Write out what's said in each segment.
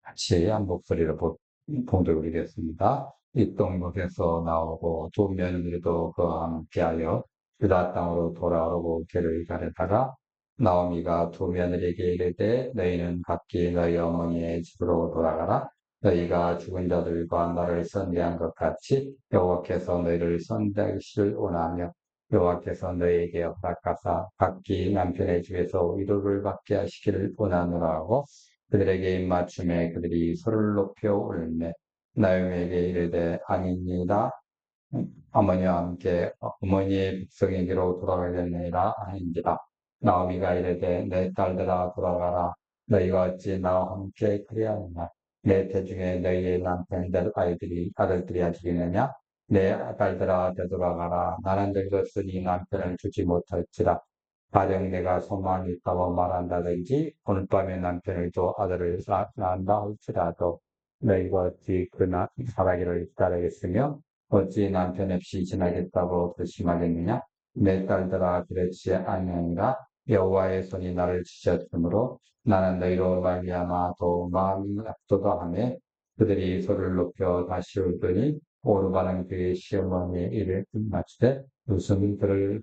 같이 한 목소리로 봉독을 드리겠습니다. 이 동lok에서 나오고 두 며느리도 그와 함께하여 유다 땅으로 돌아오고 길을 가려다가 나오미가 두 며느리에게 이르되 너희는 각기 너희 어머니의 집으로 돌아가라. 너희가 죽은 자들과 나를 선대한 것 같이 여호와께서 너희를 선대하시를 원하며 여호와께서 너희에게 허락하사 각기 남편의 집에서 위로를 받게 하시기를 원하노라 하고 그들에게 입맞춤에 그들이 소를 높여 울매 나오미에게 이르되 아니니이다. 어머니와 함께 어머니의 백성에게로 돌아가겠느니라 하는지라. 나오미가 이르되 내 딸들아 돌아가라. 너희가 어찌 나와 함께 그리하느냐. 내 태중에 너희의 남편들 아들들이 아직이느냐. 내 딸들아 되돌아가라. 나는 늙었으니 남편을 주지 못할지라. 가령 내가 소망이 있다고 말한다든지 오늘 밤에 남편을 또 아들을 낳는다 할지라도 너희가 어찌 사라기를 따르겠으며 어찌 남편 없이 지나겠다고 결심하겠느냐? 내 딸들아 그렇지 아니하니라. 여호와의 손이 나를 지셨으므로 나는 너희로 말미암아 또 마음이 압도다하며 그들이 소를 높여 다시 울더니 오르바는 그의 시어머니의 일을 마치되 웃음이 그를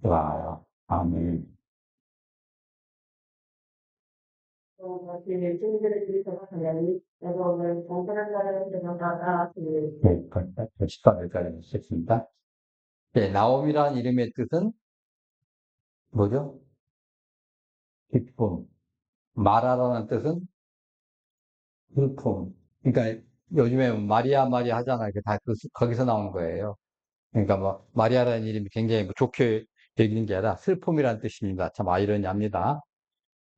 와요. 아멘. 네, 14절까지 읽겠습니다. 네, 나옴이라는 이름의 뜻은 뭐죠? 기쁨. 마라라는 뜻은 슬픔. 그러니까 요즘에 마리아 마리아 하잖아요. 다 거기서 나온 거예요. 그러니까 뭐 마리아라는 이름이 굉장히 뭐 좋게 여기는 게 아니라 슬픔이라는 뜻입니다. 참 아이러니합니다.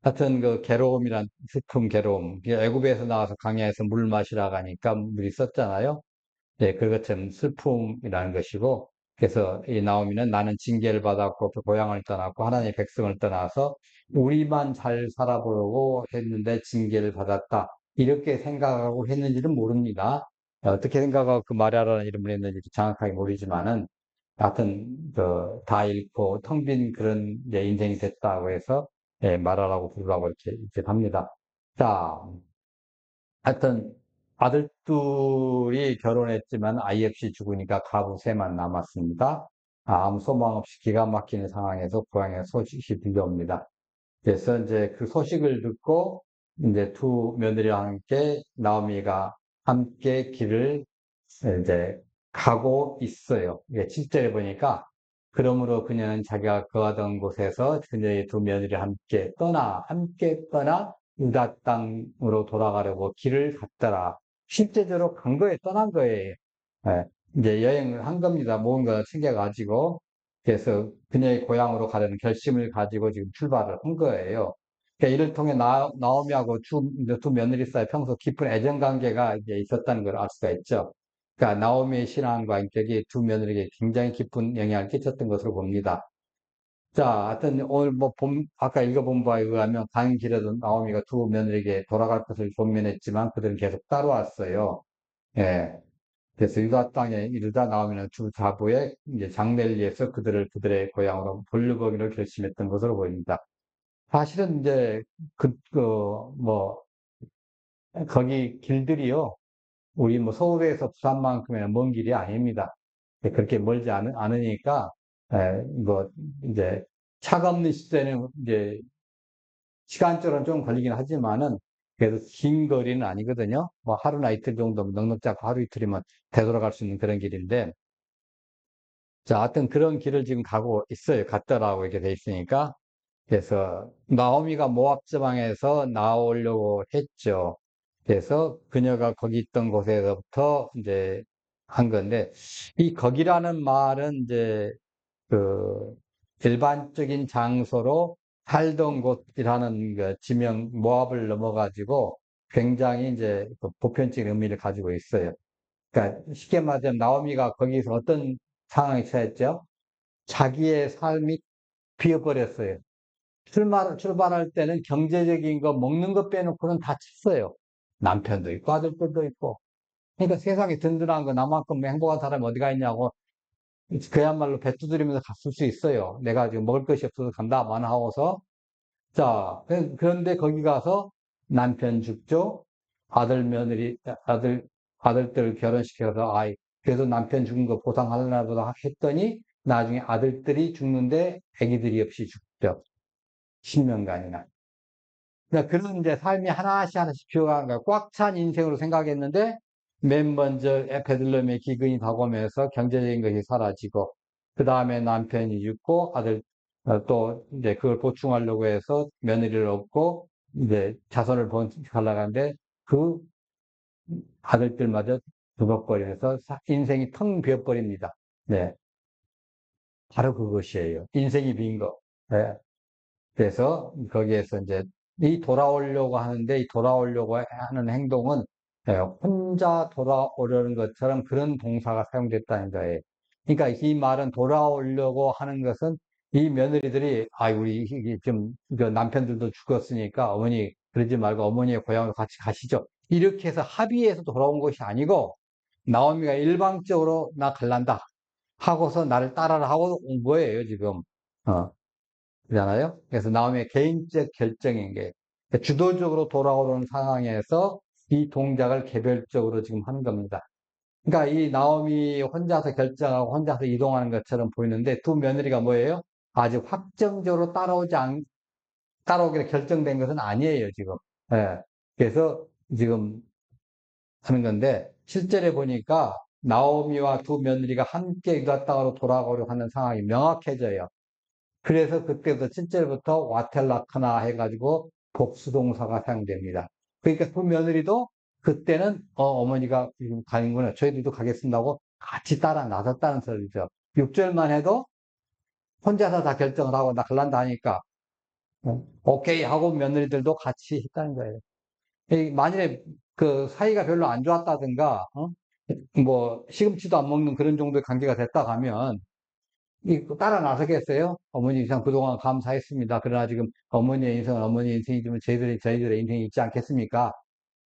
하여튼 그 괴로움이란 슬픔 괴로움. 애굽에서 나와서 강야에서 물 마시라고 하니까 물이 썼잖아요. 네, 그것처럼 슬픔이라는 것이고, 그래서 이 나오미는 나는 징계를 받았고, 그 고향을 떠났고, 하나님의 백성을 떠나서 우리만 잘 살아보려고 했는데 징계를 받았다. 이렇게 생각하고 했는지는 모릅니다. 어떻게 생각하고 그 마리아라는 이름을 했는지 정확하게 모르지만은, 하여튼, 다 잃고 텅 빈 그런 이제 인생이 됐다고 해서, 예, 마라라고 부르라고 이렇게 합니다. 자, 하여튼 아들둘이 결혼했지만 아이 없이 죽으니까 가부 셋만 남았습니다. 아무 소망 없이 기가 막히는 상황에서 고향에 소식이 들려옵니다. 그래서 이제 그 소식을 듣고 이제 두 며느리와 함께 나오미가 함께 길을 이제 가고 있어요. 이게 7절에 보니까 그러므로 그녀는 자기가 거하던 곳에서 그녀의 두 며느리 함께 떠나 유다 땅으로 돌아가려고 길을 갔더라. 실제적으로 간 거에 떠난 거예요. 예, 이제 여행을 한 겁니다. 뭔가 챙겨가지고. 그래서 그녀의 고향으로 가려는 결심을 가지고 지금 출발을 한 거예요. 그러니까 이를 통해 나오미하고 두 며느리 사이 평소 깊은 애정 관계가 이제 있었다는 걸 알 수가 있죠. 그러니까 나오미의 신앙과 인격이 두 며느리에게 굉장히 깊은 영향을 끼쳤던 것으로 봅니다. 자, 하여튼 오늘 아까 읽어본 바에 의하면 간 길에도 나오미가 두 며느리에게 돌아갈 것을 권면했지만 그들은 계속 따라왔어요. 예. 그래서 유다 땅에 이르다 나오미는 두 자부의 이제 장례를 위해서 그들의 고향으로 돌려보기로 결심했던 것으로 보입니다. 사실은 이제 뭐 거기 길들이요. 우리 뭐 서울에서 부산만큼의 먼 길이 아닙니다. 그렇게 멀지 않으니까, 뭐, 이제, 차가 없는 시대는 이제, 시간적으로는 좀 걸리긴 하지만은, 그래도 긴 거리는 아니거든요. 뭐 하루나 이틀 정도, 넉넉 잡고 하루 이틀이면 되돌아갈 수 있는 그런 길인데, 자, 하여튼 그런 길을 지금 가고 있어요. 갔다라고 이렇게 돼 있으니까. 그래서 나오미가 모압 지방에서 나오려고 했죠. 그래서 그녀가 거기 있던 곳에서부터 이제 한 건데, 이 거기라는 말은 이제 그 일반적인 장소로 살던 곳이라는 그 지명 모압을 넘어가지고 굉장히 이제 그 보편적인 의미를 가지고 있어요. 그러니까 쉽게 말하자면 나오미가 거기서 어떤 상황에 처했죠? 자기의 삶이 비어버렸어요. 출발할 때는 경제적인 거, 먹는 거 빼놓고는 다 쳤어요. 남편도 있고, 아들들도 있고. 그러니까 세상에 든든한 거, 나만큼 행복한 사람이 어디가 있냐고, 그야말로 배 두드리면서 갔을 수 있어요. 내가 지금 먹을 것이 없어서 간다만 하고서. 자, 그런데 거기 가서 남편 죽죠. 아들, 며느리, 아들들 결혼시켜서, 그래도 남편 죽은 거 보상하려나 보다 했더니, 나중에 아들들이 죽는데 아기들이 없이 죽죠. 10년간이나. 그러니까 그런 이제 삶이 하나씩 하나씩 비워가는 거야. 꽉 찬 인생으로 생각했는데, 맨 먼저 베들레헴의 기근이 다가오면서 경제적인 것이 사라지고, 그 다음에 남편이 죽고, 또 이제 그걸 보충하려고 해서 며느리를 얻고, 이제 자손을 번식하려고 하는데, 그 아들들마저 죽어버려서 인생이 텅 비어버립니다. 네. 바로 그것이에요. 인생이 빈 거. 네. 그래서 거기에서 이제 이 돌아오려고 하는데 이 돌아오려고 하는 행동은 혼자 돌아오려는 것처럼 그런 동사가 사용됐다는 거예요. 그러니까 이 말은 돌아오려고 하는 것은 이 며느리들이 우리 이게 좀 그 남편들도 죽었으니까 어머니 그러지 말고 어머니의 고향으로 같이 가시죠. 이렇게 해서 합의해서 돌아온 것이 아니고 나오미가 일방적으로 나 갈란다 하고서 나를 따라라 하고 온 거예요, 지금. 어. 그잖아요. 그래서 나오미의 개인적 결정인 게 주도적으로 돌아오는 상황에서 이 동작을 개별적으로 지금 하는 겁니다. 그러니까 이 나오미 혼자서 결정하고 혼자서 이동하는 것처럼 보이는데 두 며느리가 뭐예요? 아직 확정적으로 따라오기로 결정된 것은 아니에요, 지금. 예. 그래서 지금 하는 건데 실제로 보니까 나오미와 두 며느리가 함께 유다 땅으로 돌아가려고 하는 상황이 명확해져요. 그래서 그때부터 7절부터 와텔라크나 해가지고 복수동사가 사용됩니다. 그러니까 그 며느리도 그때는 어머니가 지금 가는구나. 저희들도 가겠습니다고 같이 따라 나섰다는 소리죠. 6절만 해도 혼자서 다 결정을 하고 나 갈란다 하니까 오케이 하고 며느리들도 같이 했다는 거예요. 만일에 그 사이가 별로 안 좋았다든가 뭐 시금치도 안 먹는 그런 정도의 관계가 됐다 하면 따라 나서겠어요? 어머니 이상 그동안 감사했습니다. 그러나 지금 어머니의 인생은 어머니의 인생이지만 저희들의 인생이 있지 않겠습니까?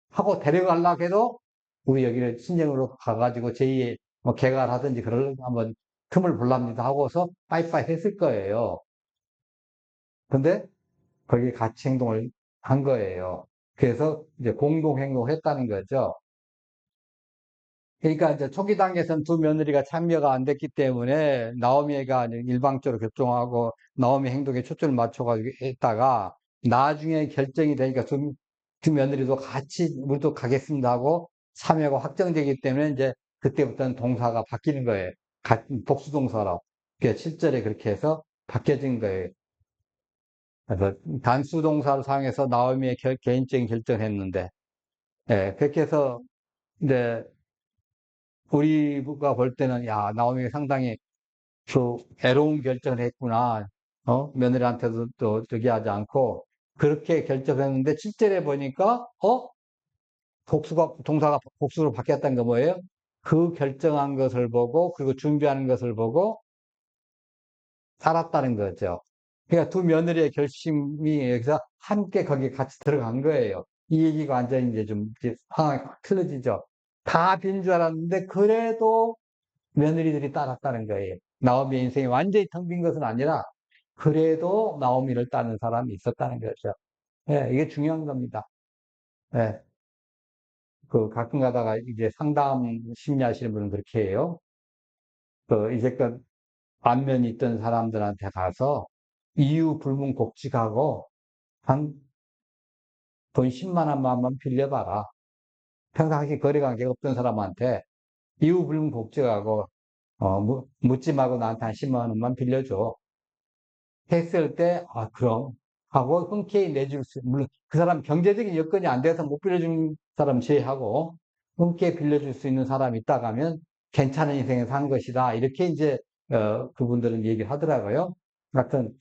하고 데려가려고 해도 우리 여기를 친정으로 가가지고 제2의 뭐 개가를 하든지 그럴 한번 틈을 볼랍니다 하고서 빠이빠이 했을 거예요. 근데 거기에 같이 행동을 한 거예요. 그래서 이제 공동 행동을 했다는 거죠. 그러니까 이제 초기 단계에서는 두 며느리가 참여가 안 됐기 때문에 나오미가 일방적으로 결정하고 나오미 행동에 초점을 맞춰가지고 했다가 나중에 결정이 되니까 두 며느리도 같이 우리도 가겠습니다 하고 참여가 확정되기 때문에 이제 그때부터는 동사가 바뀌는 거예요. 복수동사로. 그러니까 실제로 그렇게 해서 바뀌어진 거예요. 그래서 단수동사를 사용해서 나오미의 개인적인 결정을 했는데, 그렇게 해서 이제 우리가 볼 때는, 야, 나오미가 상당히 애로운 결정을 했구나. 며느리한테도 또 저기 하지 않고, 그렇게 결정했는데, 실제로 보니까, 동사가 복수로 바뀌었다는 거 뭐예요? 그 결정한 것을 보고, 그리고 준비하는 것을 보고, 살았다는 거죠. 그러니까 두 며느리의 결심이 여기서 함께 거기에 같이 들어간 거예요. 이 얘기가 완전히 이제 좀 이제 상황이 확 틀어지죠. 다 빈 줄 알았는데, 그래도 며느리들이 따랐다는 거예요. 나오미의 인생이 완전히 텅 빈 것은 아니라 그래도 나오미를 따는 사람이 있었다는 거죠. 이게 중요한 겁니다. 예, 그 가끔 가다가 이제 상담 심리하시는 분은 그렇게 해요. 이제껏 안면이 있던 사람들한테 가서 이유 불문곡직하고 한 돈 10만 원만 빌려봐라. 평상시 거래관계가 없던 사람한테 이유 불문곡직하고 묻지 말고 나한테 한 10만 원만 빌려줘. 했을 때, 그럼. 하고 흔쾌히 내줄 물론 그 사람 경제적인 여건이 안 돼서 못 빌려준 사람 제외하고, 흔쾌히 빌려줄 수 있는 사람이 있다고 하면 괜찮은 인생을 산 것이다. 이렇게 이제, 그분들은 얘기를 하더라고요. 하여튼,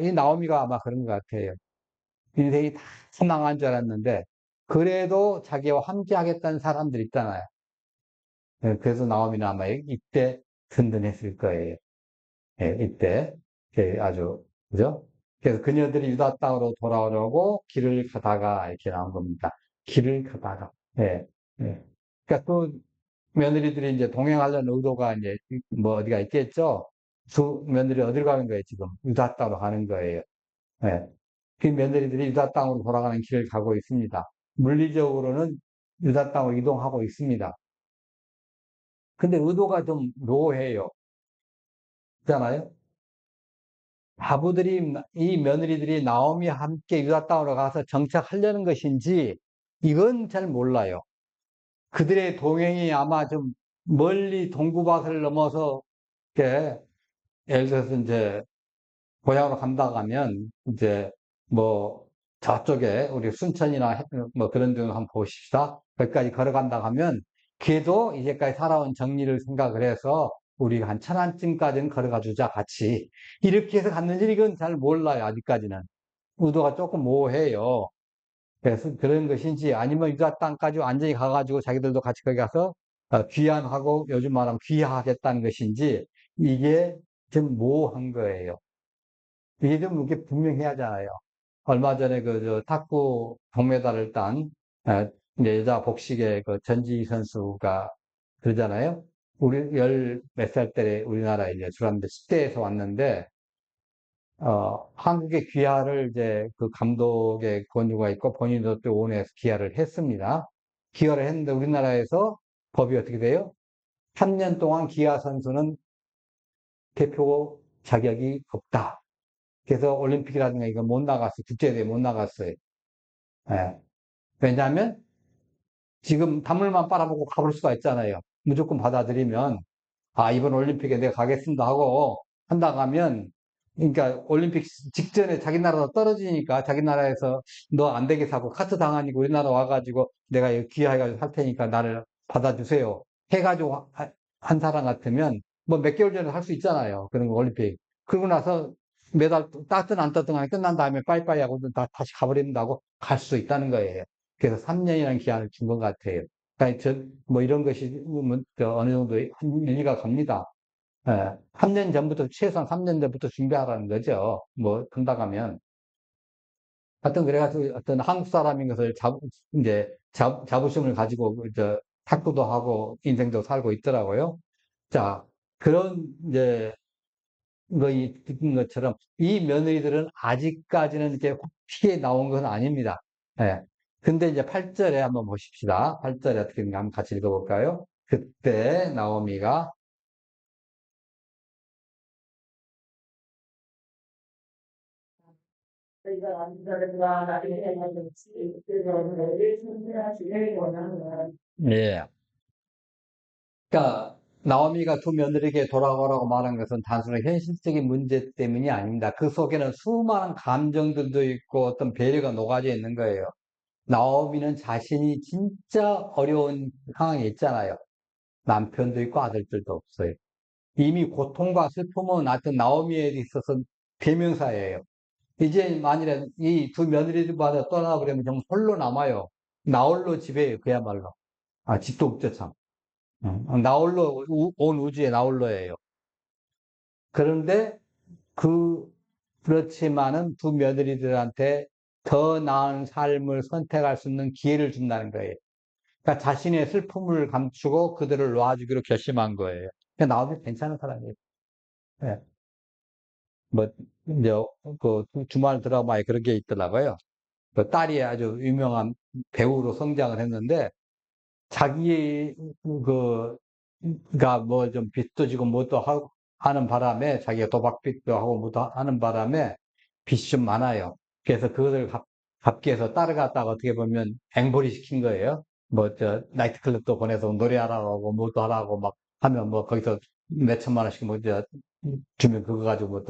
이 나오미가 아마 그런 것 같아요. 인생이 다 망한 줄 알았는데, 그래도 자기와 함께 하겠다는 사람들 있잖아요. 그래서 나오미는 아마 이때 든든했을 거예요. 이때 아주 그죠? 그래서 그녀들이 유다 땅으로 돌아오려고 길을 가다가 이렇게 나온 겁니다. 길을 가다가 그러니까 또 며느리들이 이제 동행하려는 의도가 이제 뭐 어디가 있겠죠? 두 며느리 어디로 가는 거예요, 지금? 유다 땅으로 가는 거예요. 예. 그 며느리들이 유다 땅으로 돌아가는 길을 가고 있습니다. 물리적으로는 유다 땅으로 이동하고 있습니다. 근데 의도가 좀 묘해요. 있잖아요. 과부들이, 이 며느리들이 나오미와 함께 유다 땅으로 가서 정착하려는 것인지, 이건 잘 몰라요. 그들의 동행이 아마 좀 멀리 동구밭을 넘어서, 이렇게, 예를 들어서 이제, 고향으로 간다고 하면, 이제, 뭐, 저쪽에, 우리 순천이나 뭐 그런 데를 한번 보십시다. 거기까지 걸어간다고 하면, 걔도 이제까지 살아온 정리를 생각을 해서, 우리가 한 천안쯤까지는 걸어가 주자, 같이. 이렇게 해서 갔는지 이건 잘 몰라요, 아직까지는. 의도가 조금 모호해요. 그래서 그런 것인지 아니면 유다 땅까지 완전히 가가지고 자기들도 같이 거기 가서 귀환하고 요즘 말하면 귀화하겠다는 것인지 이게 좀 모호한 거예요. 이게 좀 이게 분명해야 하잖아요. 얼마 전에 저 탁구 동메달을 딴 이제 여자 복식의 그 전지 선수가 그러잖아요. 우리 열 몇 살 때 우리나라에 이제 주한대 10대에서 왔는데 한국의 귀화를 이제 그 감독의 권유가 있고 본인도 또 원해서 귀화를 했습니다. 귀화를 했는데 우리나라에서 법이 어떻게 돼요? 3년 동안 귀화 선수는 대표 자격이 없다. 그래서 올림픽이라든가 이거 못 나갔어요. 국제대회 못 나갔어요. 예. 왜냐하면 지금 단물만 빨아먹고 가볼 수가 있잖아요. 무조건 받아들이면 이번 올림픽에 내가 가겠습니다 하고 한다고 하면, 그러니까 올림픽 직전에 자기 나라로 떨어지니까 자기 나라에서 너 안 되겠어 하고 카트 당하니까 우리나라 와가지고 내가 여기 귀화해가지고 할 테니까 나를 받아주세요. 해가지고 한 사람 같으면 뭐 몇 개월 전에 할 수 있잖아요. 그런 거 올림픽. 그러고 나서 메달 따든 안 따든 간에 끝난 다음에 빠이빠이 하고 다시 가버린다고 갈 수 있다는 거예요. 그래서 3년이라는 기한을 준 것 같아요. 그러니까 뭐 이런 것이 뭐 어느 정도 일리가 갑니다. 예, 3년 전부터, 최소한 3년 전부터 준비하라는 거죠. 뭐, 건다 하면. 하여튼, 그래가지고 어떤 한국 사람인 것을 이제, 자부심을 가지고, 탁구도 하고, 인생도 살고 있더라고요. 자, 그런, 이제, 거이 듣는 것처럼, 이 며느리들은 아직까지는 이렇게 피해 나온 건 아닙니다. 예. 근데 이제 8절에 한번 보십시다. 8절에 어떻게 되는가 한번 같이 읽어볼까요? 그때 나오미가 예. 그러니까 나오미가 두 며느리에게 돌아가라고 말한 것은 단순한 현실적인 문제 때문이 아닙니다. 그 속에는 수많은 감정들도 있고 어떤 배려가 녹아져 있는 거예요. 나오미는 자신이 진짜 어려운 상황에 있잖아요. 남편도 있고 아들들도 없어요. 이미 고통과 슬픔은 하여튼 나오미에 있어서 대명사예요. 이제 만일에 이 두 며느리들마다 떠나버리면 정말 홀로 남아요. 나홀로 집에요, 그야말로. 집도 없죠, 참. 나홀로, 온 우주에 나홀로예요. 그런데 그렇지만은 두 며느리들한테 더 나은 삶을 선택할 수 있는 기회를 준다는 거예요. 그러니까 자신의 슬픔을 감추고 그들을 놓아주기로 결심한 거예요. 그러니까 나오미 괜찮은 사람이에요. 예. 뭐, 이제, 그 주말 드라마에 그런 게 있더라고요. 그 딸이 아주 유명한 배우로 성장을 했는데, 자기, 그, 가 뭐 좀 빚도 지고 뭐도 하는 바람에, 자기가 도박빚도 하고 뭐도 하는 바람에 빚이 좀 많아요. 그래서 그것을 갚기 위해서 딸을 갖다가 어떻게 보면 앵벌이 시킨 거예요. 뭐, 나이트클럽도 보내서 노래하라고 하고 뭐도 하라고 막 하면 뭐 거기서 몇 천만 원씩 뭐, 주면 그거 가지고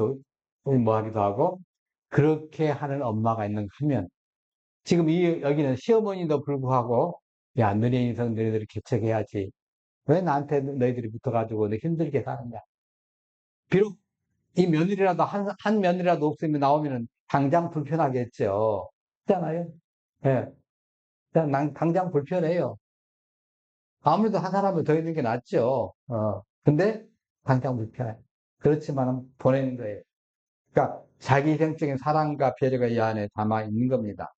뭐 하기도 하고, 그렇게 하는 엄마가 있는가 하면, 지금 여기는 시어머니도 불구하고, 야, 너네 인생 너희들이 개척해야지. 왜 나한테 너희들이 붙어가지고 너 힘들게 사느냐. 비록 이 며느리라도 한 며느리라도 없으면 나오면은 당장 불편하겠죠. 그렇잖아요. 예. 당장 불편해요. 아무래도 한 사람을 더 있는 게 낫죠. 근데 당장 불편해. 그렇지만 보내는 거예요. 그러니까 자기 희생적인 사랑과 배려가 이 안에 담아 있는 겁니다.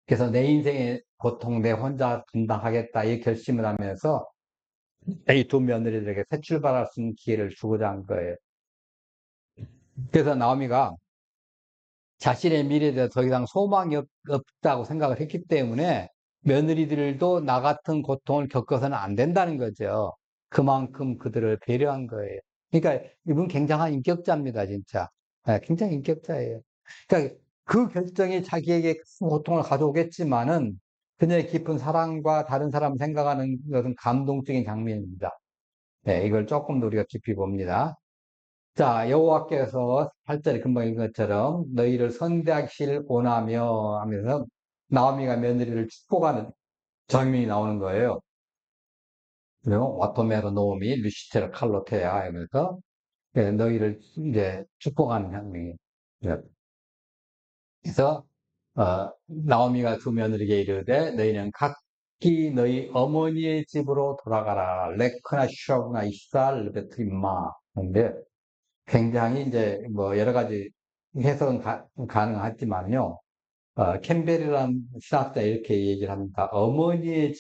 그래서 내 인생의 고통 내 혼자 감당하겠다 이 결심을 하면서 이 두 며느리들에게 새 출발할 수 있는 기회를 주고자 한 거예요. 그래서 나오미가 자신의 미래에 대해서 더 이상 소망이 없다고 생각을 했기 때문에 며느리들도 나 같은 고통을 겪어서는 안 된다는 거죠. 그만큼 그들을 배려한 거예요. 그러니까 이분 굉장한 인격자입니다, 진짜. 네, 굉장히 인격자예요. 그러니까 그 결정이 자기에게 큰 고통을 가져오겠지만은 그녀의 깊은 사랑과 다른 사람을 생각하는 것은 감동적인 장면입니다. 네, 이걸 조금 더 우리가 깊이 봅니다. 자, 여호와께서 8절에 금방 읽은 것처럼 너희를 선대하실 원하며 하면서 나오미가 며느리를 축복하는 장면이 나오는 거예요. 그리고 와토메로 노미 루시테르 칼로테야 하면서 너희를 이제 축복하는 장면이에요. 예. 그래서 나오미가 두 며느리에게 이르되 너희는 각기 너희 어머니의 집으로 돌아가라. 레크나 슈아나 이스라엘 베트림마. 근데 굉장히 이제 뭐 여러 가지 해석은 가능하지만요. 캠벨이라는 신학자 이렇게 얘기를 합니다. 어머니의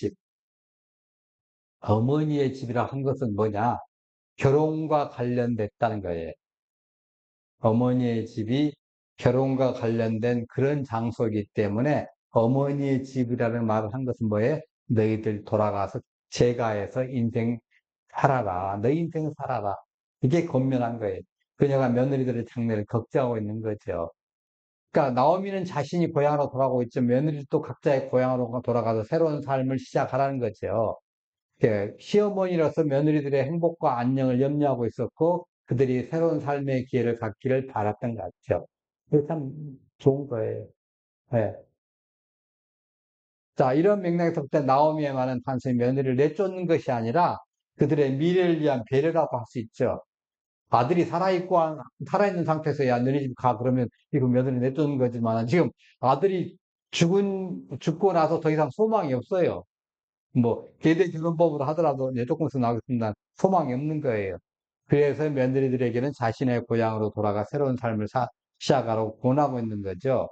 집이라 한 것은 뭐냐? 결혼과 관련됐다는 거예요. 어머니의 집이 결혼과 관련된 그런 장소이기 때문에 어머니의 집이라는 말을 한 것은 뭐예요? 너희들 돌아가서 제가해서 인생 살아라. 너희 인생 살아라. 이게 권면한 거예요. 그녀가 며느리들의 장래를 걱정하고 있는 거죠. 그러니까 나오미는 자신이 고향으로 돌아가고 있죠. 며느리도 각자의 고향으로 돌아가서 새로운 삶을 시작하라는 거죠. 시어머니로서 며느리들의 행복과 안녕을 염려하고 있었고 그들이 새로운 삶의 기회를 갖기를 바랐던 것 같죠. 그게 참 좋은 거예요. 예. 자, 이런 맥락에서 볼 때 나오미의 말은 단순히 며느리를 내쫓는 것이 아니라 그들의 미래를 위한 배려라고 할 수 있죠. 아들이 살아있는 상태에서 야, 너네 집 가. 그러면 이거 며느리 내쫓는 거지만 지금 아들이 죽고 나서 더 이상 소망이 없어요. 뭐, 계대 결혼법으로 하더라도 이제 조금씩 나오겠습니다. 소망이 없는 거예요. 그래서 며느리들에게는 자신의 고향으로 돌아가 새로운 삶을 시작하라고 권하고 있는 거죠.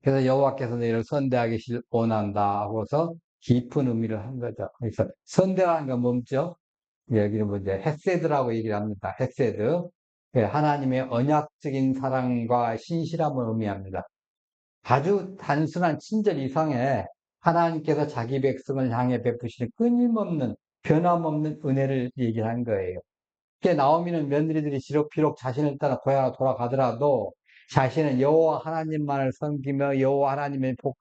그래서 여호와께서 너희를 선대하기를 원한다 하고서 깊은 의미를 한 거죠. 그래서 선대라는 건 뭐죠? 여기는 뭐 이제 헤세드라고 얘기를 합니다. 헤세드. 하나님의 언약적인 사랑과 신실함을 의미합니다. 아주 단순한 친절 이상의 하나님께서 자기 백성을 향해 베푸시는 끊임없는 변함없는 은혜를 얘기한 거예요. 그게 나오미는 며느리들이 비록 자신을 따라 고향으로 돌아가더라도 자신은 여호와 하나님만을 섬기며 여호와 하나님의 복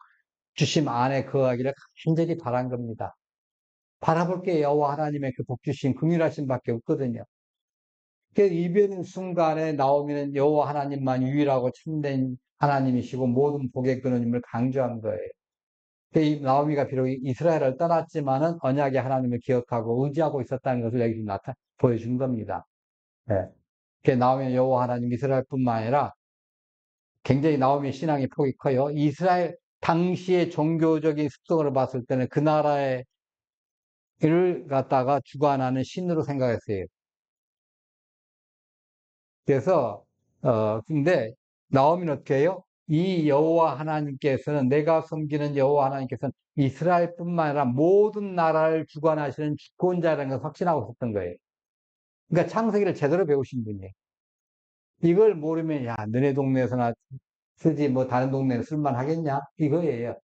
주심 안에 거하기를 간절히 바란 겁니다. 바라볼 게 여호와 하나님의 그 복 주심 긍휼하심 밖에 없거든요. 그 이별인 순간에 나오미는 여호와 하나님만 유일하고 참된 하나님이시고 모든 복의 근원임을 강조한 거예요. 이 나오미가 비록 이스라엘을 떠났지만은 언약의 하나님을 기억하고 의지하고 있었다는 것을 여기 보여준 겁니다. 예. 그 나오미는 여호와 하나님 이스라엘뿐만 아니라 굉장히 나오미의 신앙의 폭이 커요. 이스라엘 당시의 종교적인 습성으로 봤을 때는 그 나라의 를 갖다가 주관하는 신으로 생각했어요. 그래서 근데 나오미는 어떻게 해요? 이 여호와 하나님께서는 내가 섬기는 여호와 하나님께서는 이스라엘뿐만 아니라 모든 나라를 주관하시는 주권자라는 걸 확신하고 있었던 거예요. 그러니까 창세기를 제대로 배우신 분이에요. 이걸 모르면 야 너네 동네에서나 쓰지 뭐 다른 동네는 쓸만 하겠냐 이거예요.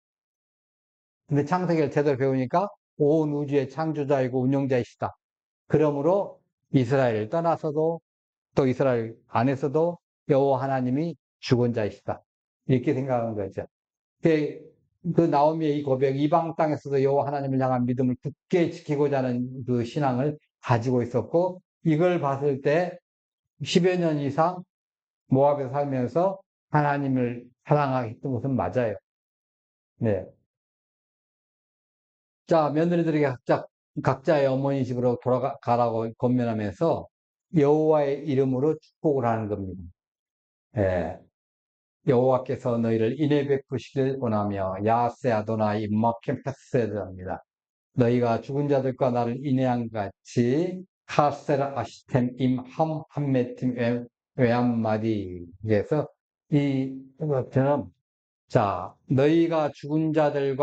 근데 창세기를 제대로 배우니까 온 우주의 창조자이고 운영자이시다. 그러므로 이스라엘을 떠나서도 또 이스라엘 안에서도 여호와 하나님이 주권자이시다. 이렇게 생각하는 거죠. 그, 그 나오미의 이 고백, 이방 땅에서도 여호와 하나님을 향한 믿음을 굳게 지키고자 하는 그 신앙을 가지고 있었고, 이걸 봤을 때 10여 년 이상 모압에 살면서 하나님을 사랑했던 것은 맞아요. 네. 자, 며느리들에게 각자의 어머니 집으로 돌아가라고 권면하면서 여호와의 이름으로 축복을 하는 겁니다. 예. 여호와께서 너희를 인해 베푸시길 원하며 야세 아도나이 마켐 헤세드합니다. 너희가 죽은 자들과 나를 인해한 같이 카세라 아시템 임함 함메팀 외암마디 그래서 이 것처럼 자 너희가 죽은 자들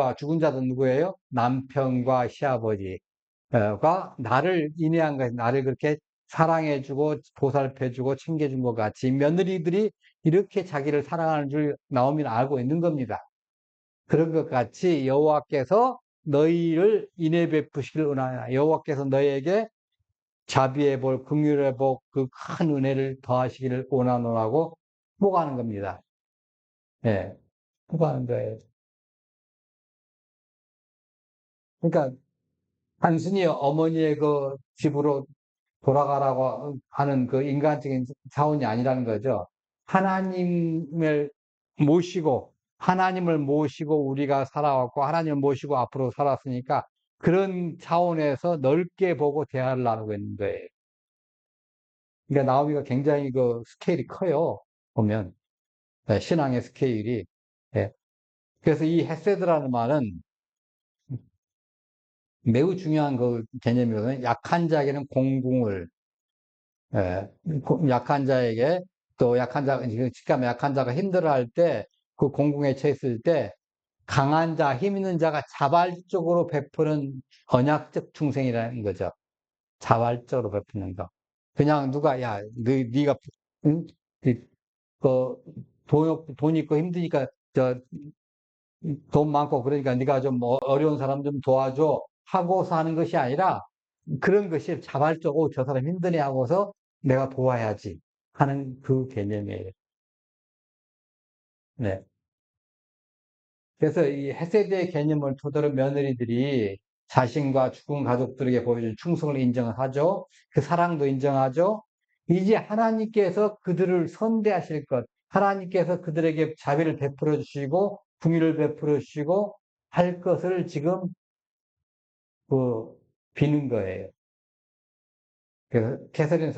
누구예요? 남편과 시아버지가 나를 인해한 것 나를 그렇게 사랑해주고 보살펴주고 챙겨준 것 같이 며느리들이 이렇게 자기를 사랑하는 줄 나오미는 알고 있는 겁니다. 그런 것 같이 여호와께서 너희를 인애 베푸시길 원하노라. 여호와께서 너희에게 자비의 복, 긍휼의 복, 그 큰 은혜를 더하시기를 원하노라고 보고하는 겁니다. 예, 보고하는 거예요. 그러니까 단순히 어머니의 그 집으로 돌아가라고 하는 그 인간적인 차원이 아니라는 거죠. 하나님을 하나님을 모시고 우리가 살아왔고, 하나님을 모시고 앞으로 살았으니까 그런 차원에서 넓게 보고 대화를 나누고 있는 거예요. 그러니까 나오미가 굉장히 그 스케일이 커요. 보면. 네, 신앙의 스케일이. 예. 그래서 이 헤세드라는 말은 매우 중요한 그 개념이거든요. 약한 자에게는 공궁을, 예, 약한 자에게 또 약한 자, 직감 약한 자가 힘들어할 때 그 공궁에 처했을 때 강한 자, 힘 있는 자가 자발적으로 베푸는 언약적 충성이라는 거죠. 자발적으로 베푸는 거. 그냥 누가, 야, 네가, 응? 그, 돈 있고 힘드니까, 돈 많고 그러니까 네가 좀 어려운 사람 좀 도와줘 하고서 하는 것이 아니라 그런 것이 자발적으로 저 사람 힘드네 하고서 내가 도와야지 하는 그 개념이에요. 네. 그래서 이 헤세드의 개념을 토대로 며느리들이 자신과 죽은 가족들에게 보여준 충성을 인정하죠. 그 사랑도 인정하죠. 이제 하나님께서 그들을 선대하실 것, 하나님께서 그들에게 자비를 베풀어 주시고 긍휼을 베풀어 주시고 할 것을 지금 그 비는 거예요. 그래서 캐서린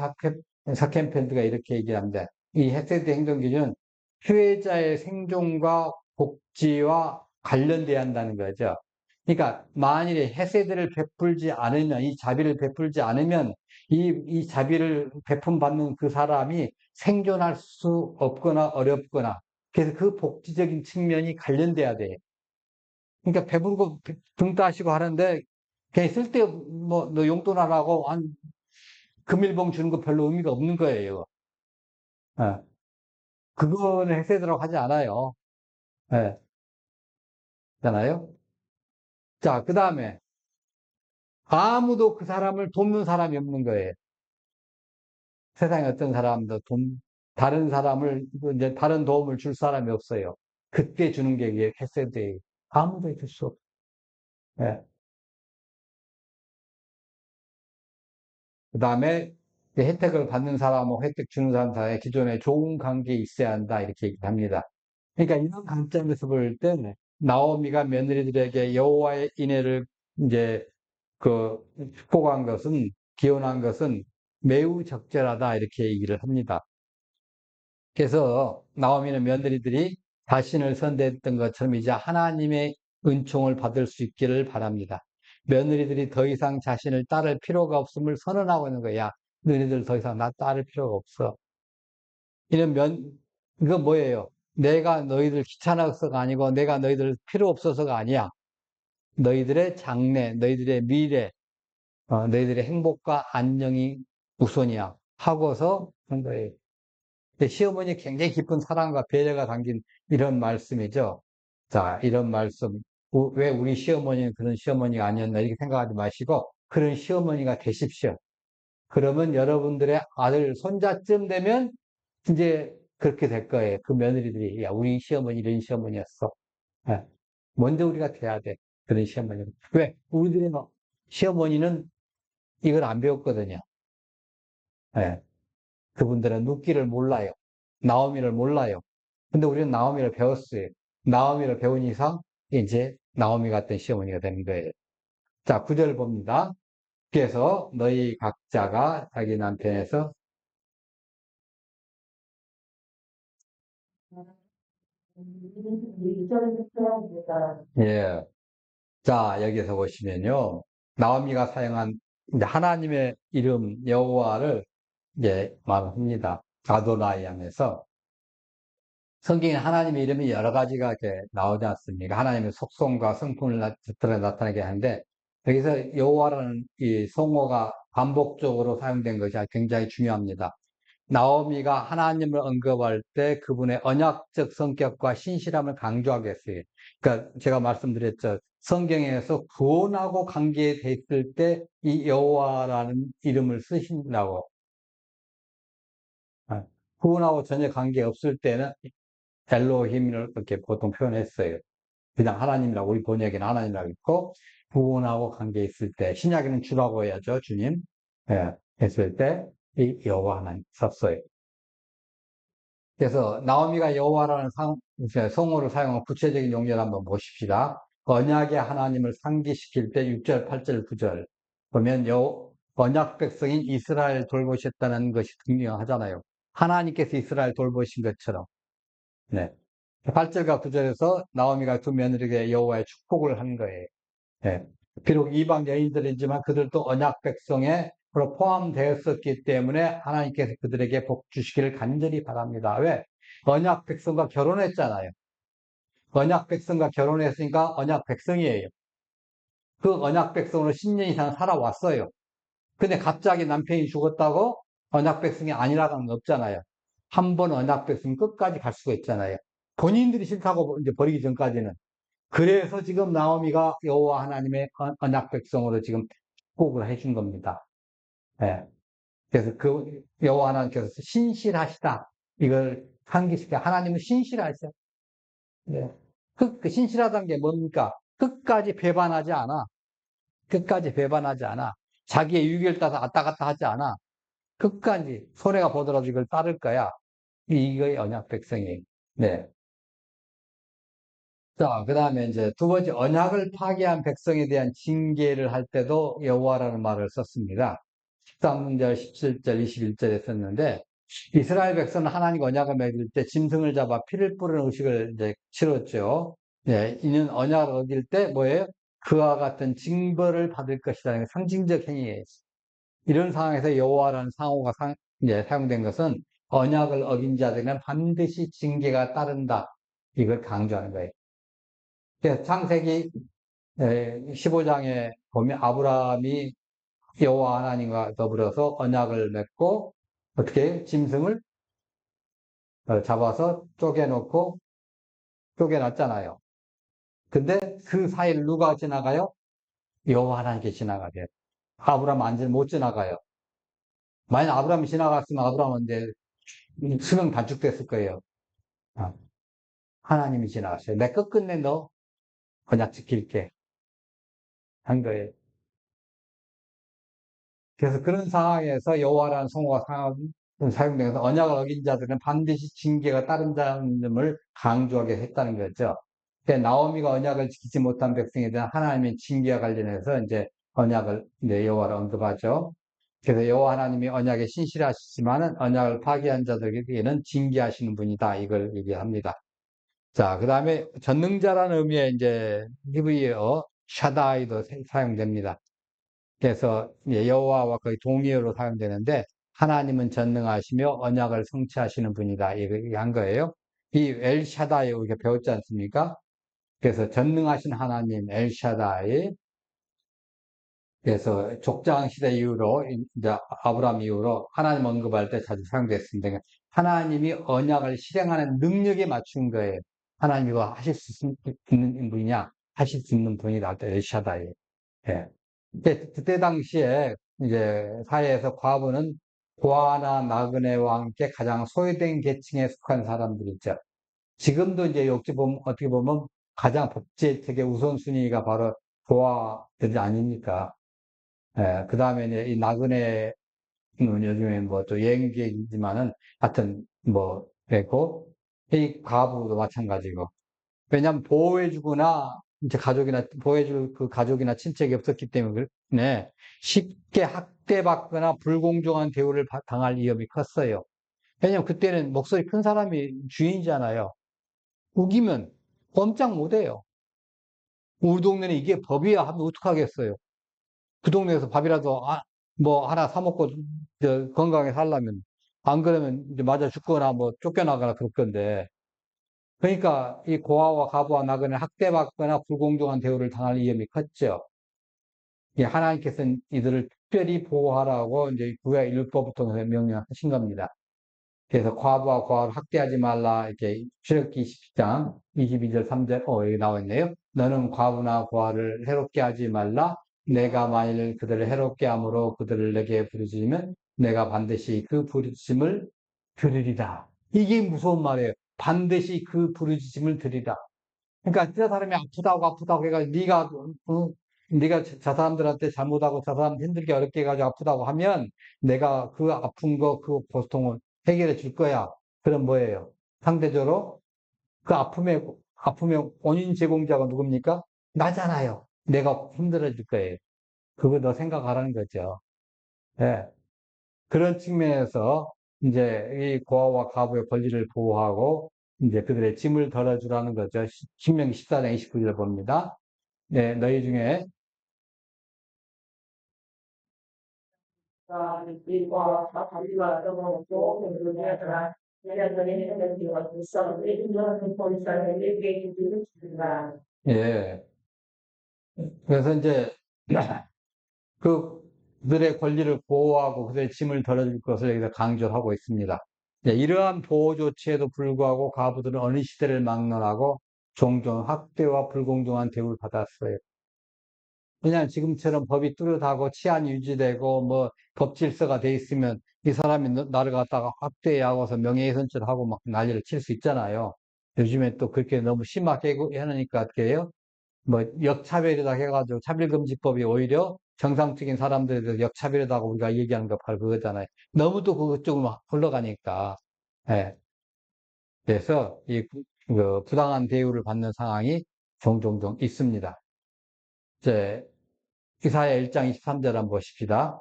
사켄펠드가 이렇게 얘기합니다. 이 헤세드 행동 기준은 피해자의 생존과 복지와 관련돼야 한다는 거죠. 그러니까 만일에 헤세드를 베풀지 않으면 이 자비를 베풀지 않으면 이 자비를 베품 받는 그 사람이 생존할 수 없거나 어렵거나 그래서 그 복지적인 측면이 관련돼야 돼요. 그러니까 배부르고 등 따시고 하는데 그냥 쓸데 뭐 너 용돈 하라고 한 금일봉 주는 거 별로 의미가 없는 거예요. 예. 그거는 해세드라고 하지 않아요. 예. 잖아요. 자, 그 다음에 아무도 그 사람을 돕는 사람이 없는 거예요. 세상에 어떤 사람도 다른 사람을 이제 다른 도움을 줄 사람이 없어요. 그때 주는 게 이게 헤세드예요. 아무도 해줄 수 없어요. 예. 그 다음에 혜택을 받는 사람하고 혜택 주는 사람 사이에 기존에 좋은 관계 있어야 한다 이렇게 얘기합니다. 그러니까 이런 관점에서 볼 때 나오미가 며느리들에게 여호와의 인애를 이제 그 축복한 것은 기원한 것은 매우 적절하다 이렇게 얘기를 합니다. 그래서 나오미는 며느리들이 자신을 선대했던 것처럼 이제 하나님의 은총을 받을 수 있기를 바랍니다. 며느리들이 더 이상 자신을 따를 필요가 없음을 선언하고 있는 거야. 너희들 더 이상 나 따를 필요가 없어. 이런 이거 뭐예요? 내가 너희들 귀찮아서가 아니고 내가 너희들 필요 없어서가 아니야. 너희들의 장래, 너희들의 미래, 너희들의 행복과 안녕이 우선이야. 하고서 한 거예요. 근데 시어머니 굉장히 깊은 사랑과 배려가 담긴 이런 말씀이죠. 자, 이런 말씀. 왜 우리 시어머니는 그런 시어머니가 아니었나 이렇게 생각하지 마시고 그런 시어머니가 되십시오. 그러면 여러분들의 아들, 손자쯤 되면 이제 그렇게 될 거예요. 그 며느리들이, 야, 우리 시어머니 이런 시어머니였어. 예. 먼저 우리가 돼야 돼. 그런 시어머니. 왜? 우리들의 시어머니는 이걸 안 배웠거든요. 예. 그분들은 눕기를 몰라요. 나오미를 몰라요. 근데 우리는 나오미를 배웠어요. 나오미를 배운 이상 이제 나오미 같은 시어머니가 되는 거예요. 자, 9절 봅니다. 그래서 너희 각자가 자기 남편에서 예. 자, 여기서 보시면요. 나오미가 사용한 이제 하나님의 이름 여호와를 이제 말합니다. 아도나이 하면서 성경에 하나님의 이름이 여러 가지가 이렇게 나오지 않습니까? 하나님의 속성과 성품을 나타나게 하는데 여기서 여호와라는 이 성어가 반복적으로 사용된 것이 굉장히 중요합니다. 나오미가 하나님을 언급할 때 그분의 언약적 성격과 신실함을 강조하게 했어요. 그러니까 제가 말씀드렸죠. 성경에서 구원하고 관계돼 있을 때 이 여호와라는 이름을 쓰신다고. 아, 구원하고 전혀 관계 없을 때는 엘로힘을 그렇게 보통 표현했어요. 그냥 하나님이라고, 우리 번역에는 하나님이라고 있고, 구원하고 관계 있을 때, 신약에는 주라고 해야죠, 주님. 예, 했을 때, 이 여호와 하나님 썼어요. 그래서 나오미가 여호와라는 성어를 사용한 구체적인 용례를 한번 보십시다. 언약의 하나님을 상기시킬 때 6절, 8절, 9절 보면 언약 백성인 이스라엘 돌보셨다는 것이 분명하잖아요. 하나님께서 이스라엘 돌보신 것처럼. 네. 8절과 9절에서 나오미가 두 며느리에게 여호와의 축복을 한 거예요. 예. 비록 이방 여인들이지만 그들도 언약 백성에 포함되었었기 때문에 하나님께서 그들에게 복 주시기를 간절히 바랍니다. 왜? 언약 백성과 결혼했잖아요. 언약 백성과 결혼했으니까 언약 백성이에요. 그 언약 백성으로 10년 이상 살아왔어요. 근데 갑자기 남편이 죽었다고 언약 백성이 아니라는 건 없잖아요. 한 번 언약 백성 끝까지 갈 수가 있잖아요. 본인들이 싫다고 이제 버리기 전까지는. 그래서 지금 나오미가 여호와 하나님의 언약 백성으로 지금 축복을 해준 겁니다. 예. 그래서 그 여호와 하나님께서 신실하시다. 이걸 상기시켜. 하나님은 신실하셔. 예. 그 신실하다는 게 뭡니까? 끝까지 배반하지 않아. 끝까지 배반하지 않아. 자기의 유익을 따서 왔다 갔다 하지 않아. 끝까지 손해가 보더라도 이걸 따를 거야. 이거의 언약 백성이. 네. 자, 그 다음에 이제 두 번째, 언약을 파기한 백성에 대한 징계를 할 때도 여호와라는 말을 썼습니다. 13절, 17절, 21절에 썼는데, 이스라엘 백성은 하나님과 언약을 맺을 때 짐승을 잡아 피를 뿌리는 의식을 이제 치렀죠. 네, 이는 언약을 어길 때 뭐예요? 그와 같은 징벌을 받을 것이라는 상징적 행위예요. 이런 상황에서 여호와라는 상호가 이제 사용된 것은 언약을 어긴 자들에게는 반드시 징계가 따른다. 이걸 강조하는 거예요. 그래서 창세기 15장에 보면 아브라함이 여호와 하나님과 더불어서 언약을 맺고 어떻게 짐승을 잡아서 쪼개놓고 쪼개놨잖아요. 근데 그 사이를 누가 지나가요? 여호와 하나님께 지나가게. 아브라함 못 지나가요. 만약 아브라함이 지나갔으면 아브라함은 이제 수명 단축됐을 거예요. 아, 하나님이 지나갔어요. 내 끝끝내 너 언약 지킬게 한 거예요. 그래서 그런 상황에서 여호와라는 성호가 사용되면서 언약을 어긴 자들은 반드시 징계가 따른다는 점을 강조하게 했다는 거죠. 나오미가 언약을 지키지 못한 백성에 대한 하나님의 징계와 관련해서 이제 언약을 이제 여호와를 언급하죠. 그래서 여호와 하나님이 언약에 신실하시지만은 언약을 파기한 자들에게는 징계하시는 분이다. 이걸 얘기합니다. 자, 그 다음에 전능자라는 의미의 이제 히브리어 샤다이도 사용됩니다. 그래서 여호와와 거의 동의어로 사용되는데 하나님은 전능하시며 언약을 성취하시는 분이다. 이렇게 한 거예요. 이 엘샤다이 우리가 배웠지 않습니까? 그래서 전능하신 하나님 엘샤다이. 그래서 족장 시대 이후로 이제 아브라함 이후로 하나님 언급할 때 자주 사용됐습니다. 그러니까 하나님이 언약을 실행하는 능력에 맞춘 거예요. 하나님이 이거 하실 수 있는 분이냐? 하실 수 있는 분이다. 엘샤다이. 예. 그때 당시에 이제 사회에서 과부는 고아나 나그네와 함께 가장 소외된 계층에 속한 사람들이죠. 지금도 이제 어떻게 보면 가장 복지 혜택의 우선순위가 바로 고아들이 아닙니까? 예, 그 다음에 이제 이 나그네는 요즘에 뭐 또 여행객이지만은 하여튼 뭐 됐고, 이 과부도 마찬가지고. 왜냐하면 보호해주거나 이제 보호해줄 그 가족이나 친척이 없었기 때문에 쉽게 학대받거나 불공정한 대우를 당할 위험이 컸어요. 왜냐하면 그때는 목소리 큰 사람이 주인이잖아요. 우기면 꼼짝 못해요. 우리 동네는 이게 법이야 하면 어떡하겠어요. 그 동네에서 밥이라도 뭐 하나 사 먹고 건강하게 살려면 안 그러면 이제 맞아 죽거나 뭐 쫓겨나거나 그럴 건데, 그러니까 이 고아와 과부와 나그네 학대받거나 불공정한 대우를 당할 위험이 컸죠. 하나님께서는 이들을 특별히 보호하라고 이제 구약 율법부터 명령하신 겁니다. 그래서 과부와 과를 학대하지 말라. 이렇게 출애굽기 20장 22절 3절 여기 나와 있네요. 너는 과부나 과를 해롭게 하지 말라. 내가 만일 그들을 해롭게 함으로 그들을 내게 부르짖으면 내가 반드시 그 부르짖음을 들으리라. 이게 무서운 말이에요. 반드시 그 부르짖음을 들으리라. 그러니까 저 사람이 아프다고 해가지고 네가 저 사람들한테 잘못하고 저 사람 힘들게 어렵게 해가지고 아프다고 하면 내가 그 아픈 거 그 고통을 해결해 줄 거야. 그럼 뭐예요? 상대적으로 그 아픔의 원인 제공자가 누굽니까? 나잖아요. 내가 힘들어 줄 거예요. 그거 너 생각하라는 거죠. 예. 그런 측면에서 이제 이 고아와 과부의 권리를 보호하고 이제 그들의 짐을 덜어주라는 거죠. 신명기 14장 29절 봅니다. 네, 너희 중에 예, 그래서 이제 그들의 권리를 보호하고 그들의 짐을 덜어줄 것을 여기서 강조하고 있습니다. 예, 이러한 보호 조치에도 불구하고 과부들은 어느 시대를 막론하고 종종 학대와 불공정한 대우를 받았어요. 그냥 지금처럼 법이 뚜렷하고 치안이 유지되고 뭐 법 질서가 돼 있으면 이 사람이 나를 갖다가 학대하고서 명예훼손죄를 하고 막 난리를 칠 수 있잖아요. 요즘에 또 그렇게 너무 심하게 해놓으니까 어떻게 해요? 뭐 역차별이다 해가지고 차별금지법이 오히려 정상적인 사람들에 대해서 역차별이라고 우리가 얘기하는 거 바로 그거잖아요. 너무 또 그쪽으로 흘러가니까. 예. 그래서 그 부당한 대우를 받는 상황이 종종 있습니다. 이제 이사야 1장 23절 한번 보십시다.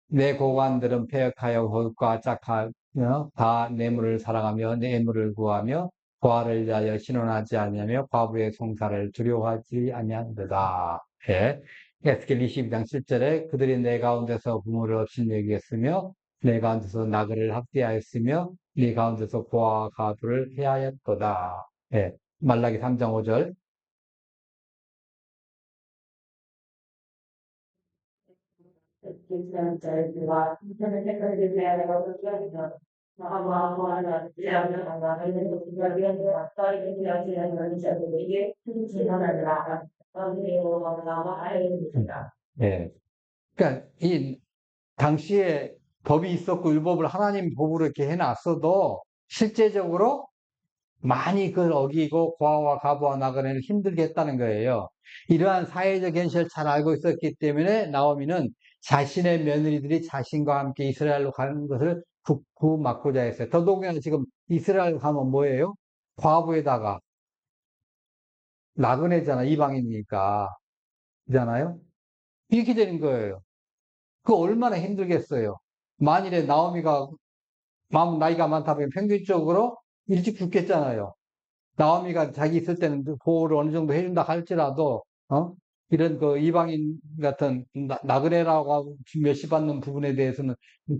내 고관들은 패역하여 거룩과 짝하며 다 뇌물을 사랑하며 뇌물을 구하며 고아를 위하여 신원하지 아니하며 과부의 송사를 두려워하지 아니한도다. 예. 에스겔 22장 7절에 그들이 내 가운데서 부모를 없인 여기겠으며 내 가운데서 나그를 학대하였으며 네 가운데서 고아와 과부를 해하였도다. 예. 말라기 3장 5절. 예. 그러니까 이 당시에 법이 있었고 율법을 하나님 법으로 이렇게 해놨어도 실제적으로 많이 그걸 어기고 고아와 과부와 나그네를 힘들게 했다는 거예요. 이러한 사회적 현실을 잘 알고 있었기 때문에 나오미는 자신의 며느리들이 자신과 함께 이스라엘로 가는 것을 극구 막고자 했어요. 더더욱이나 지금 이스라엘 가면 뭐예요? 과부에다가 나그네잖아, 이방인이니까. 그잖아요? 이렇게 되는 거예요. 그 얼마나 힘들겠어요. 만일에 나오미가 마음 나이가 많다 보면 평균적으로 일찍 죽겠잖아요. 나오미가 자기 있을 때는 그 보호를 어느 정도 해준다 할지라도, 이런 그 이방인 같은 나그네라고 하고 멸시받는 부분에 대해서는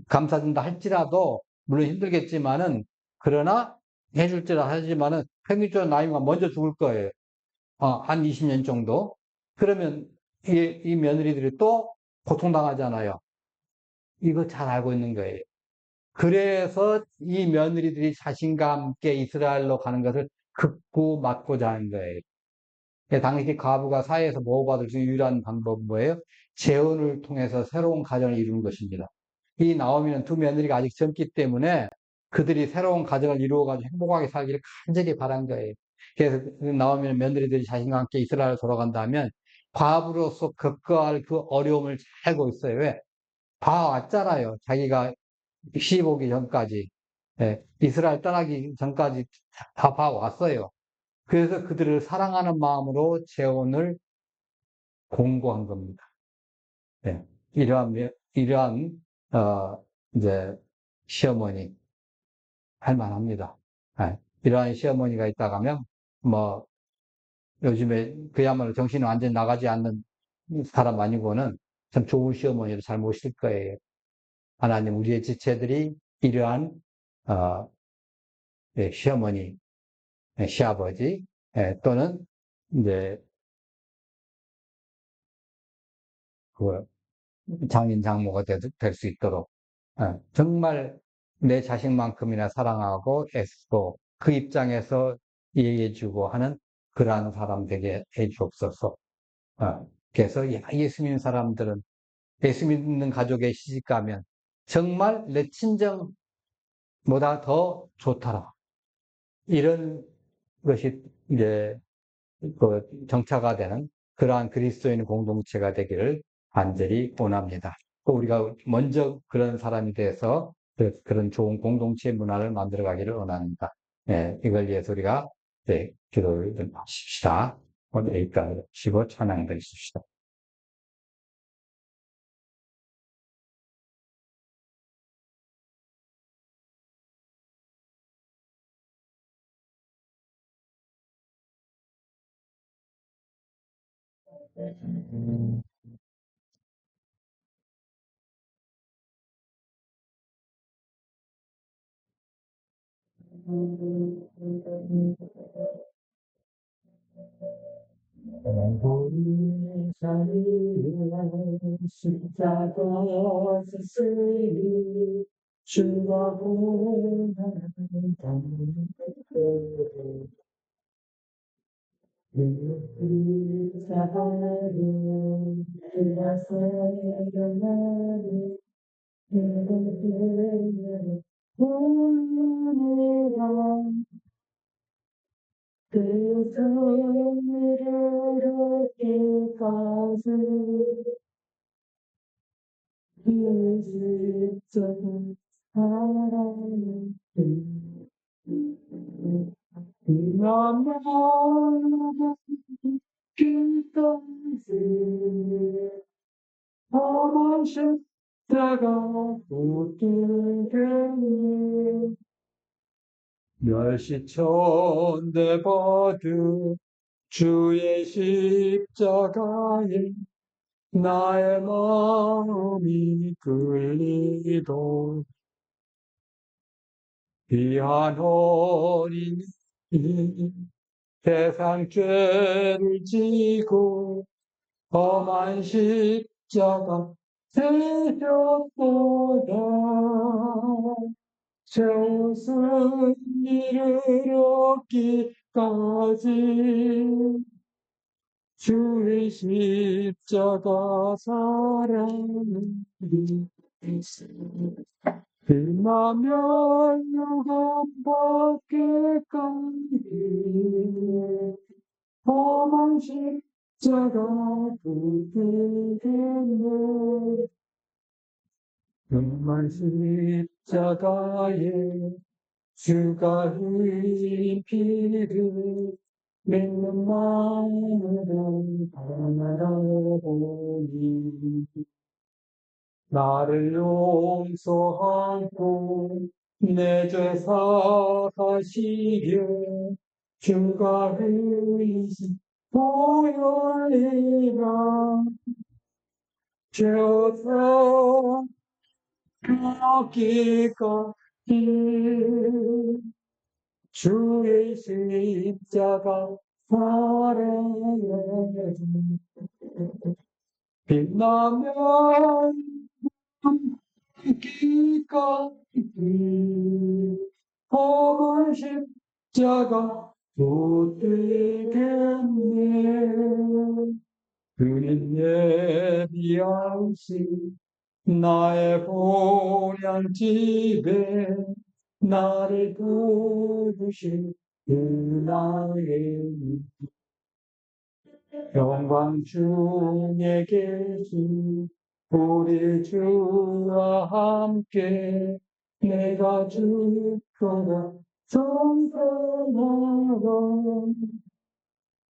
감싸준다 할지라도, 물론 힘들겠지만은, 그러나 해줄지라 하지만은 평균적으로 나이가 먼저 죽을 거예요. 한 20년 정도. 그러면 이 며느리들이 또 고통당하잖아요. 이거 잘 알고 있는 거예요. 그래서 이 며느리들이 자신과 함께 이스라엘로 가는 것을 극구 막고자 하는 거예요. 당시 과부가 사회에서 보호받을 수 있는 유일한 방법은 뭐예요? 재혼을 통해서 새로운 가정을 이루는 것입니다. 이 나오미는 두 며느리가 아직 젊기 때문에 그들이 새로운 가정을 이루어가지고 행복하게 살기를 간절히 바란 거예요. 그래서 나오미는 며느리들이 자신과 함께 이스라엘 돌아간다면 과부로서 겪어야 할 그 어려움을 잘 알고 있어요. 왜? 봐왔잖아요. 자기가 시집 오기 전까지, 이스라엘 떠나기 전까지 다 봐왔어요. 그래서 그들을 사랑하는 마음으로 재혼을 공고한 겁니다. 네. 이러한, 어, 이제, 시어머니, 할 만합니다. 이러한 시어머니가 있다가 하면, 뭐, 요즘에 그야말로 정신이 완전히 나가지 않는 사람 아니고는 참 좋은 시어머니를 잘 모실 거예요. 하나님, 우리의 지체들이 이러한, 어, 시어머니, 시아버지, 또는 이제 그 장인 장모가 될 수 있도록 정말 내 자식만큼이나 사랑하고 애쓰고 그 입장에서 이해해주고 하는 그러한 사람 되게 해주옵소서. 그래서 예수 믿는 사람들은 예수 믿는 가족의 시집 가면 정말 내 친정보다 더 좋더라. 이런 것이 이제 그 정착화 되는 그러한 그리스도인 공동체가 되기를 간절히 원합니다. 또 우리가 먼저 그런 사람이 돼서 그런 좋은 공동체 문화를 만들어 가기를 원합니다. 예, 이걸 위해서 우리가 기도를 좀 하십시다. 오늘 여기까지 하시고 찬양 드리십시다. 우리 사이에 십자가 지으니 주가 원하는 그 사랑을 그라서 일어나는 그대를 보내라 그 손을 얻기까지 예수처럼 사랑을 나만 끝까지 험한 십자가 붙들겠네 멸시천대 받은 주의 십자가에 나의 마음이 끌리도 귀한 어린이 세상 죄를 지고 험한 십자가 세셨도다 세우신 이를 얻기까지 주의 십자가 사랑을 빛나면 영원받기까지 험한 십자가 붙들겠네 험한 십자가에 주가 흘린 피를 믿는 마음으로 바라보니 나를 용서하고 내 죄 사하시려 주가 흘리신 보혈이라 죄어서 여기까지 주의 십자가 사랑을 빛나면 여기까지 혹은 십자가 못되겠네 그는 예비하신 나의 본향집에 나를 부르신 그 나의 영광 중에 계신 우리 주와 함께 내가 죽도록 성성하고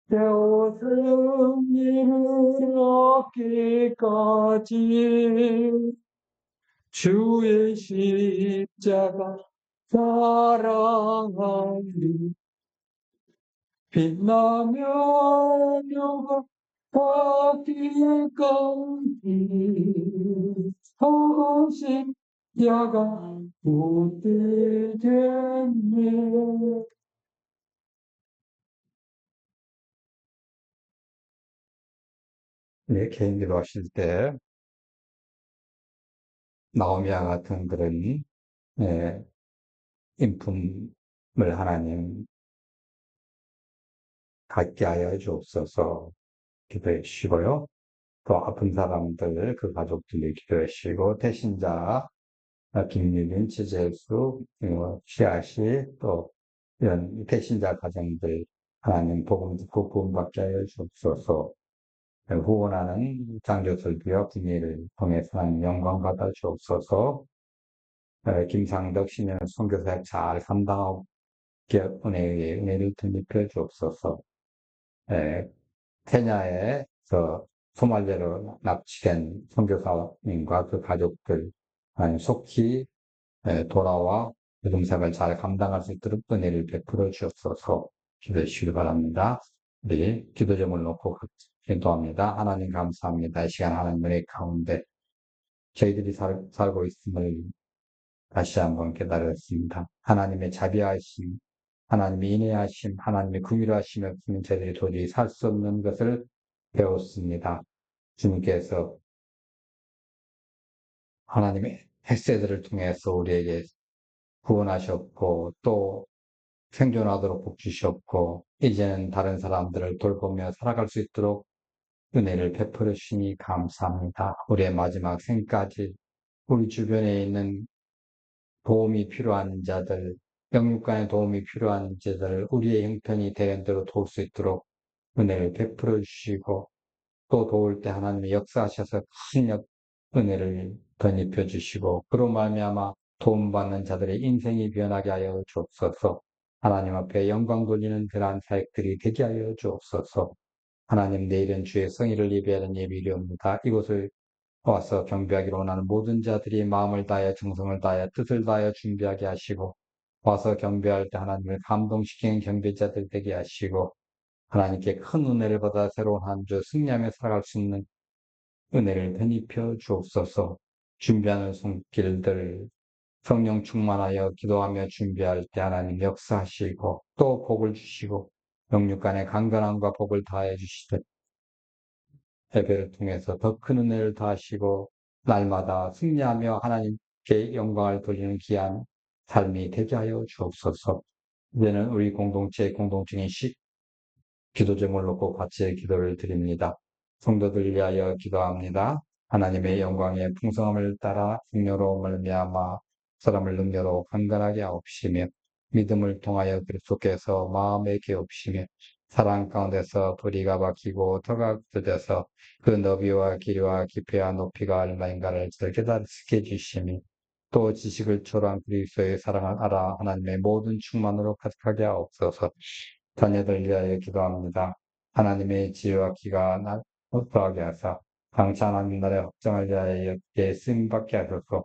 배웠은 일을 얻기까지 주의 십자가 사랑하리 빛나면 영원 받기까지 하고 십자가 못되겠네 네, 개인 기도하실 때 나오미와 같은 그런 예, 인품을 하나님 갖게 하여 주옵소서 기도해 주시고요. 또 아픈 사람들, 그 가족들이 기도해 주시고, 대신자, 김유린, 지재수, 씨앗이, 또 이런 대신자 가정들, 하나님 복음 듣고 구원받게 하여 주옵소서. 후원하는 장교설비와 분위를 통해서 하나님 영광 받아 주옵소서. 김상덕 신년 선교사역 잘 감당하고 은혜에 은혜를 덧입혀 주옵소서. 에, 케냐에서 소말리아로 납치된 선교사님과 그 가족들 속히 돌아와 믿음생활 잘 감당할 수 있도록 은혜를 베풀어 주옵소서 기도해 주시기 바랍니다. 우리 기도 제목을 놓고 기도합니다. 하나님 감사합니다. 이 시간 하나님 은혜 가운데 저희들이 살고 있음을 다시 한번 깨달았습니다. 하나님의 자비하심, 하나님의 인애하심, 하나님의 긍휼하심이 없으면 저희들이 도저히 살 수 없는 것을 배웠습니다. 주님께서 하나님의 햇새들을 통해서 우리에게 구원하셨고 또 생존하도록 복 주셨고 이제는 다른 사람들을 돌보며 살아갈 수 있도록 은혜를 베풀어 주시니 감사합니다. 우리의 마지막 생까지 우리 주변에 있는 도움이 필요한 자들, 영육간의 도움이 필요한 자들, 우리의 형편이 되는 대로 도울 수 있도록 은혜를 베풀어 주시고 또 도울 때 하나님의 역사하셔서 큰 은혜를 덧입혀 주시고 그로 말미암아 도움받는 자들의 인생이 변하게 하여 주옵소서. 하나님 앞에 영광 돌리는 그러한 사역들이 되게 하여 주옵소서. 하나님 내일은 주의 성의를 예배하는 예비이옵니다. 이곳을 와서 경배하기로 원하는 모든 자들이 마음을 다하여 정성을 다하여 뜻을 다하여 준비하게 하시고 와서 경배할 때 하나님을 감동시키는 경배자들 되게 하시고 하나님께 큰 은혜를 받아 새로운 한 주 승리하며 살아갈 수 있는 은혜를 되입혀 주옵소서. 준비하는 손길들 성령 충만하여 기도하며 준비할 때 하나님 역사하시고 또 복을 주시고 영육간의 강건함과 복을 다해 주시되 예배를 통해서 더 큰 은혜를 더하시고 날마다 승리하며 하나님께 영광을 돌리는 귀한 삶이 되게 하여 주옵소서. 이제는 우리 공동체의 기도 제목을 놓고 같이 기도를 드립니다. 성도들 위하여 기도합니다. 하나님의 영광의 풍성함을 따라 능력으로 말미암아 사람을 능력으로 강건하게 하옵시며 믿음을 통하여 그리스도께서 마음에 개옵시며 사랑 가운데서 뿌리가 박히고 터가 굳어져서 그 너비와 길이와 깊이와 높이가 얼마인가를 깨닫게 해주시니 또 지식을 초월한 그리스도의 사랑을 알아 하나님의 모든 충만으로 가득하게 하옵소서. 자녀들 위하여 기도합니다. 하나님의 지혜와 기가 나타나게 하사 강차 하나님 나라의 확정을 위하여 예 쓰임받게 하소서.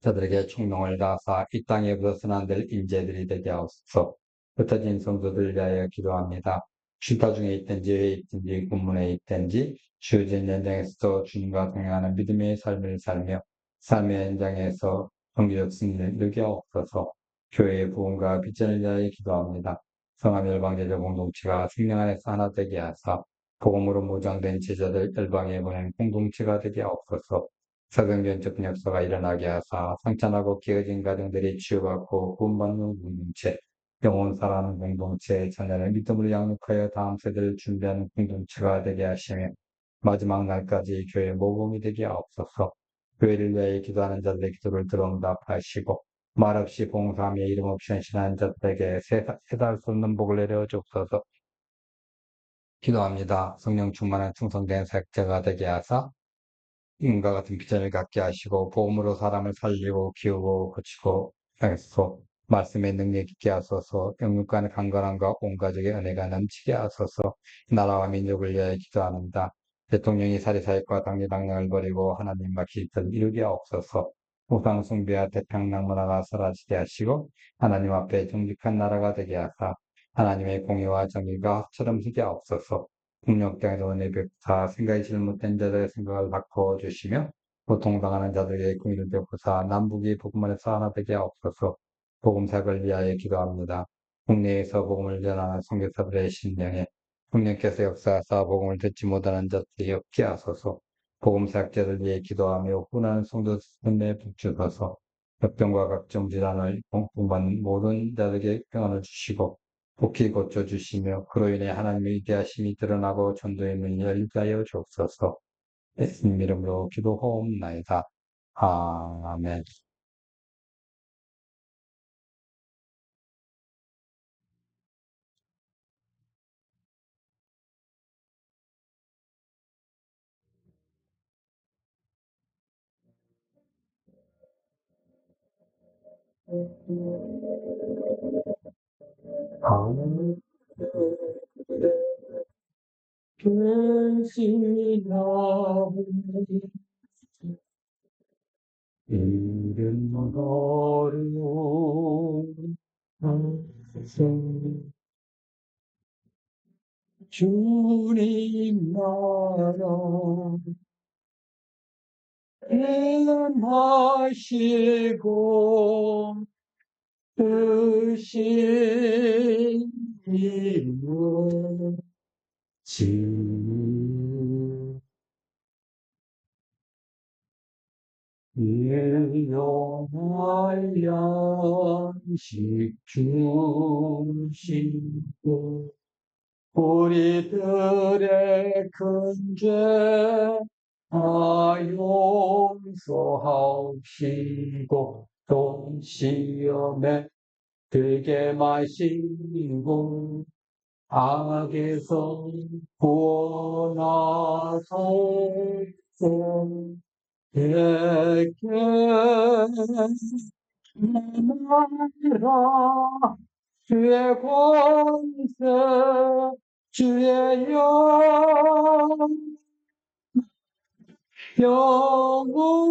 저들에게 총명을 다하사 이 땅에 없어서는 안 될 인재들이 되게 하옵소서. 흩어진 성도들 위하여 기도합니다. 쉼터 중에 있든지 왜 있든지 군문에 있든지 주어진 현장에서 주님과 동행하는 믿음의 삶을 살며 삶의 현장에서 정기적 승리를 누게 하옵소서. 교회의 부흥과 비전을 위하여 기도합니다. 성함 열방제자 공동체가 생명 안에서 하나 되게 하사 복음으로 무장된 제자들 열방에 보낸 공동체가 되게 하옵소서. 사경전적 역사가 일어나게 하사 상처나고 깨어진 가정들이 치유받고 구원받는 공동체, 영혼 살아가는 공동체, 자녀를 믿음으로 양육하여 다음 세대를 준비하는 공동체가 되게 하시며 마지막 날까지 교회 모범이 되게 하옵소서. 교회를 위하여 기도하는 자들의 기도를 들어응답하시고 말없이 봉사하며 이름 없이 헌신하는 자들에게 세달 수 없는 복을 내려 주옵소서. 기도합니다. 성령 충만한 충성된 사역자가 되게 하사 인과 같은 비전을 갖게 하시고 복음으로 사람을 살리고 키우고 고치고 하소서. 말씀의 능력 있게 하소서. 영육간의 강건함과 온 가족의 은혜가 넘치게 하소서. 나라와 민족을 위하여 기도합니다. 대통령이 사리사욕과 당리당량을 버리고 하나님과 기도를 이루게 하옵소서. 우상 숭배와 태평양 문화가 사라지게 하시고 하나님 앞에 정직한 나라가 되게 하사 하나님의 공의와 정의가 처럼 서게 하옵소서. 국력당에서 은혜 베푸사 생각이 잘못된 자들의 생각을 바꿔주시며 고통당하는 자들에게 공의를 베푸사 남북이 복음 안에서 하나 되게 하옵소서. 복음사역을 위하여 기도합니다. 국내에서 복음을 전하는 선교사들의 신령에 국령께서 역사하사 복음을 듣지 못하는 자들이 없게 하소서. 복음사역자를 위해 기도하며 훈한 성도 선에 북주셔서 협병과 각종 질환을 복만 모든 자들에게 평안을 주시고 복히 고쳐주시며 그로 인해 하나님의 위대하심이 드러나고 전도의 문이 열리게 하여 주옵소서. 예수님 이름으로 기도하옵나이다. 아멘. 아멘. 근신하오니 이름 거룩하세 주님 나라 행하시고 뜻이 이루어지니 일용할 양식 주시고 우리들의 큰죄 다 용서하옵시고 또 시험에 들게 마시고 악에서 구원하소서. 내게 나라 주의 권세 주의 영원히